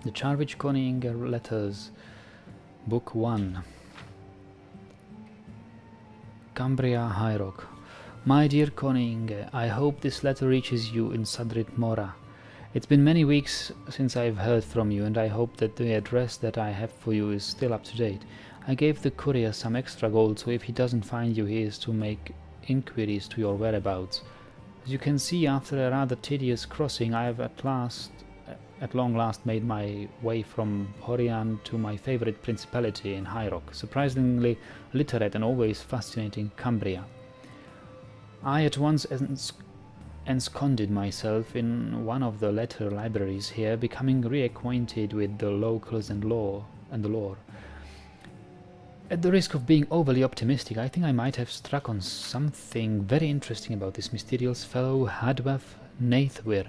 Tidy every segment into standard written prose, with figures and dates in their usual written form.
The Charwich-Koniinge Letters, Book 1. Cambria, High Rock. My dear Koniinge, I hope this letter reaches you in Sadrit Mora. It's been many weeks since I've heard from you, and I hope that the address that I have for you is still up to date. I gave the courier some extra gold, so if he doesn't find you, he is to make inquiries to your whereabouts. As you can see, after a rather tedious crossing, I have at long last made my way from Horian to my favorite principality in High Rock, surprisingly literate and always fascinating Cambria. I at once ensconced myself in one of the letter libraries here, becoming reacquainted with the locals and the lore. At the risk of being overly optimistic, I think I might have struck on something very interesting about this mysterious fellow Hadwaf Nathwir.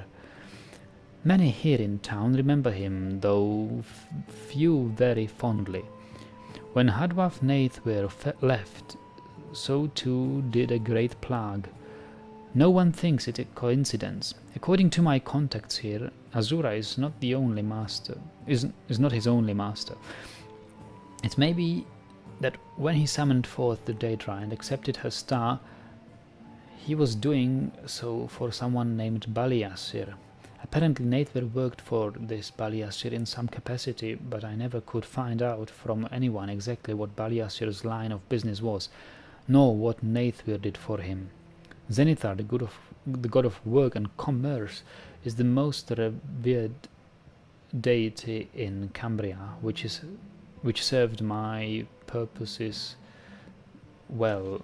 Many here in town remember him, though few very fondly. When Hadwaf Nathwir left, so too did a great plague. No one thinks it a coincidence. According to my contacts here, Azura is not the only master. Is not his only master. It may be that when he summoned forth the Daedra and accepted her star, he was doing so for someone named Baliasir. Apparently Nathwir worked for this Baliasir in some capacity, but I never could find out from anyone exactly what Baliasir's line of business was, nor what Nathwir did for him. Zenithar, the god of work and commerce, is the most revered deity in Cambria, which served my purposes well,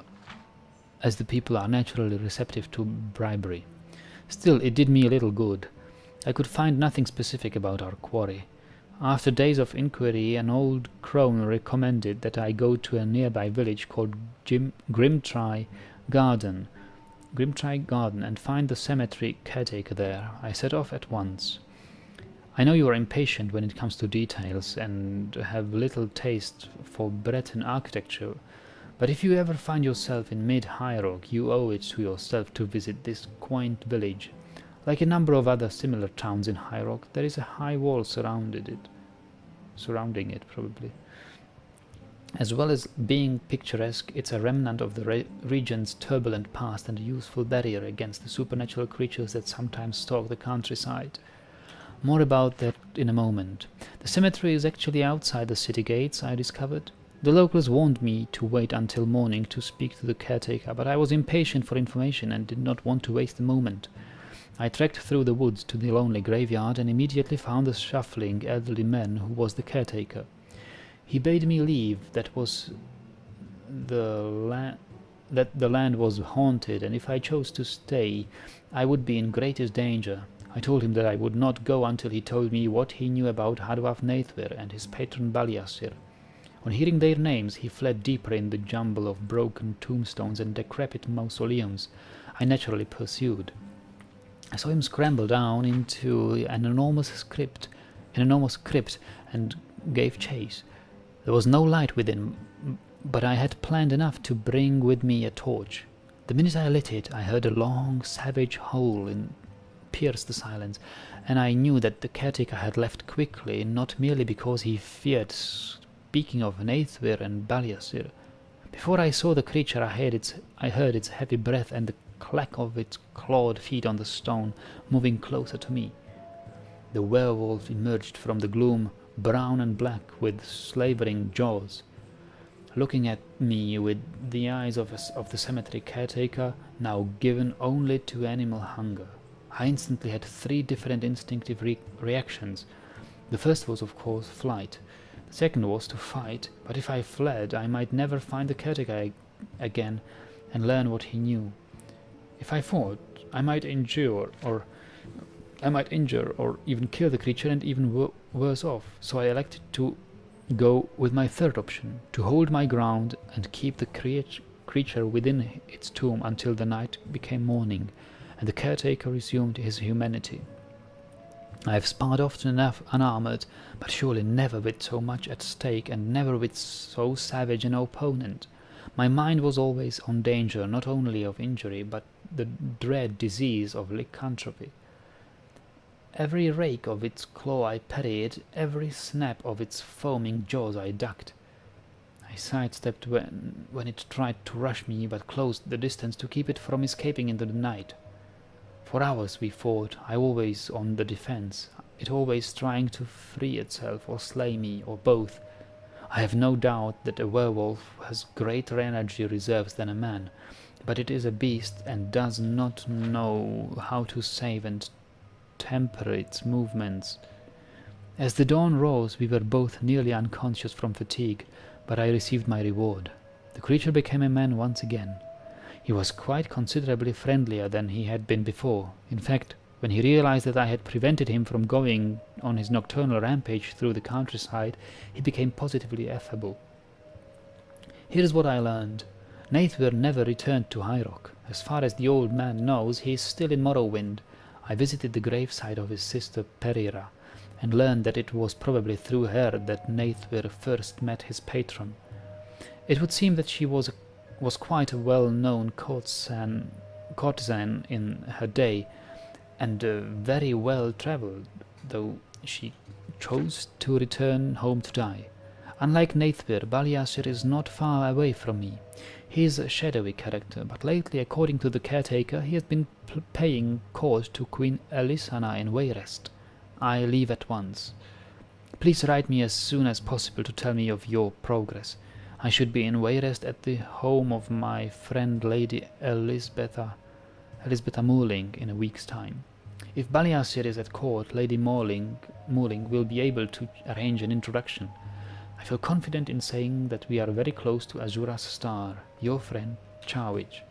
as the people are naturally receptive to bribery. Still, it did me a little good. I could find nothing specific about our quarry. After days of inquiry, an old crone recommended that I go to a nearby village called Grimtry Garden and find the cemetery caretaker there. I set off at once. I know you are impatient when it comes to details and have little taste for Breton architecture, but if you ever find yourself in mid-High Rock, you owe it to yourself to visit this quaint village. Like a number of other similar towns in High Rock, there is a high wall surrounding it. As well as being picturesque, it's a remnant of the region's turbulent past and a useful barrier against the supernatural creatures that sometimes stalk the countryside. More about that in a moment. The cemetery is actually outside the city gates, I discovered. The locals warned me to wait until morning to speak to the caretaker, but I was impatient for information and did not want to waste a moment. I trekked through the woods to the lonely graveyard and immediately found the shuffling elderly man who was the caretaker. He bade me leave that the land was haunted, and if I chose to stay, I would be in greatest danger. I told him that I would not go until he told me what he knew about Hadwaf Nathwir and his patron Baliasir. On hearing their names, he fled deeper in the jumble of broken tombstones and decrepit mausoleums. I naturally pursued. I saw him scramble down into an enormous crypt and gave chase. There was no light within, but I had planned enough to bring with me a torch. The minute I lit it, I heard a long, savage howl pierce the silence, and I knew that the caretaker had left quickly, not merely because he feared speaking of Nathwir and Baliasir. Before I saw the creature, I heard its heavy breath and the clack of its clawed feet on the stone, moving closer to me. The werewolf emerged from the gloom, brown and black, with slavering jaws. Looking at me with the eyes of the cemetery caretaker, now given only to animal hunger, I instantly had 3 different instinctive reactions. The first was, of course, flight. The second was to fight, but if I fled, I might never find the caretaker again and learn what he knew. If I fought, I might injure or even kill the creature, and even worse off. So I elected to go with my third option, to hold my ground and keep the creature within its tomb until the night became morning, and the caretaker resumed his humanity. I have sparred often enough unarmored, but surely never with so much at stake, and never with so savage an opponent. My mind was always on danger, not only of injury, but the dread disease of lycanthropy. Every rake of its claw I parried, every snap of its foaming jaws I ducked. I sidestepped when it tried to rush me, but closed the distance to keep it from escaping into the night. For hours we fought, I always on the defense, it always trying to free itself or slay me, or both. I have no doubt that a werewolf has greater energy reserves than a man, but it is a beast and does not know how to save and temper its movements. As the dawn rose, we were both nearly unconscious from fatigue, but I received my reward. The creature became a man once again. He was quite considerably friendlier than he had been before. In fact, when he realized that I had prevented him from going on his nocturnal rampage through the countryside, he became positively affable. Here's what I learned. Nathwir never returned to High Rock. As far as the old man knows, he is still in Morrowind. I visited the graveside of his sister Perira, and learned that it was probably through her that Nathwir first met his patron. It would seem that she was quite a well-known courtesan in her day, and very well travelled, though she chose to return home to die. Unlike Nathwir, Baliasir is not far away from me. He is a shadowy character, but lately, according to the caretaker, he has been paying court to Queen Elisana in Wayrest. I leave at once. Please write me as soon as possible to tell me of your progress. I should be in Wayrest at the home of my friend Lady Elisbetha Mooling in a week's time. If Baliasir is at court, Lady Mooling will be able to arrange an introduction. I feel confident in saying that we are very close to Azura's star. Your friend, Charwich.